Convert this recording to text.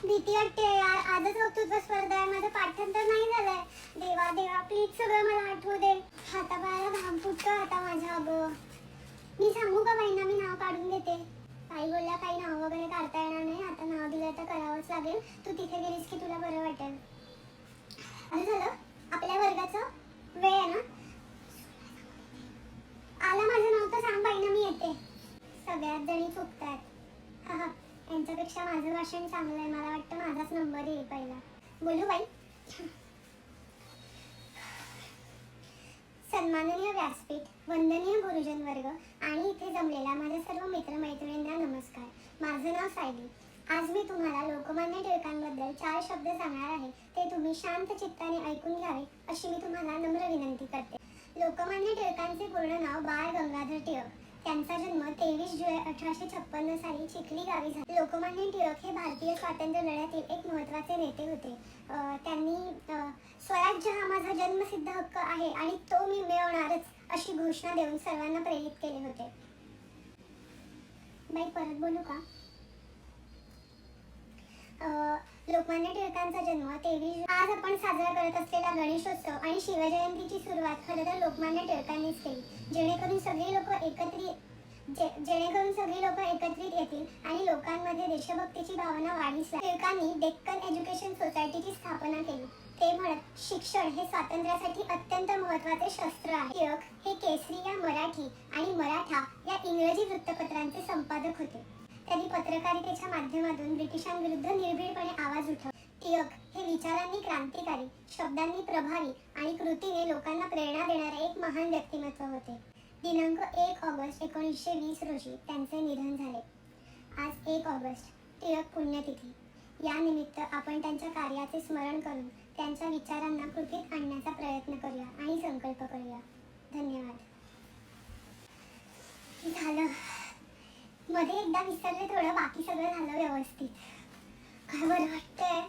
भीती वाटते यार. आजच वक्तृत्व स्पर्धा आहे, माझं पाठांतर नाही झालंय. देवा देवा प्लीज सगळं मला आठवू दे. हातापायाला घाम फुटतो आता माझ्या. अगं मी सांगू का बाईंना, मी नाव काढून देते. आई बोलल्या काही नाव वगैरे काढता येणार नाही, आता नाव दिलं तर करावंच लागेल. तू तिथे गेलीस की तुला बरं वाटेल. असं झालं आपल्या वर्गाचं वेळ आहे ना. आला माझं नाव तर सांग बाईंना, मी येते. सगळ्यात जणी चुकतायत. हा हा, यांच्यापेक्षा माझं भाषण चांगलं आहे. मला वाटतं माझाच नंबर येईल पहिला. बोलू बाई. सन्माननीय व्यासपीठ, वंदनीय गुरुजन वर्ग आणि इथे जमलेल्या माझ्या सर्व मित्रमैत्रिणींना नमस्कार. माझं नाव सायली. आज मी तुम्हाला लोकमान्य टिळकांबद्दल 4 शब्द सांगणार आहे. ते तुम्ही शांत चित्ताने ऐकून घ्यावे अशी मी तुम्हाला नम्र विनंती करते. लोकमान्य टिळकांचे पूर्ण नाव बाळ गंगाधर टिळक. त्यांचा जन्म 23 जुलै 1856 साली चिखली गावी झाला. लोकमान्य टिळक हे भारतीय स्वातंत्र्य लढ्यातील एक महत्त्वाचे नेते होते. त्यांनी स्वराज्य हा माझा जन्मसिद्ध हक्क आहे आणि तो मी मिळवणारच अशी घोषणा देऊन सर्वांना प्रेरित केले होते. बाई परत बोलू का? लोकमान्य टिळकांचा जन्म 23. आज आपण साजरा करत असलेला गणेशोत्सव आणि शिवजयंतीची सुरुवात खरं तर लोकमान्य टिळकांनीच केली, जेणेकरून सगळी लोक एकत्रित येतील आणि लोकांमध्ये देशभक्तीची भावना वाढीस लागेल. टिळकांनी डेक्कन एज्युकेशन सोसायटीची स्थापना केली. ते म्हणत, शिक्षण हे स्वातंत्र्यासाठी अत्यंत महत्त्वाचे शस्त्र आहे. टिळक हे केसरी या मराठी आणि मराठा या इंग्रजी वृत्तपत्रांचे संपादक होते. त्यांनी पत्रकारितेच्या माध्यमातून ब्रिटिशांविरुद्ध निर्भीडपणे आवाज उठवला. टिळक हे विचारांनी क्रांतिकारी, शब्दांनी प्रभावी आणि कृतीने लोकांना प्रेरणा देणारे एक महान व्यक्तिमत्व होते. दिनांक 1 ऑगस्ट 1920 रोजी त्यांचे निधन झाले. आज 1 ऑगस्ट टिळक पुण्यतिथी. या निमित्त आपण त्यांच्या कार्याचे स्मरण करून त्यांच्या विचारांना कृतीत आणण्याचा प्रयत्न करूया आणि संकल्प करूया. धन्यवाद. झालं. मध्ये एकदा विसरले थोडं, बाकी सगळं झालं व्यवस्थित. काय बरं वाटतंय.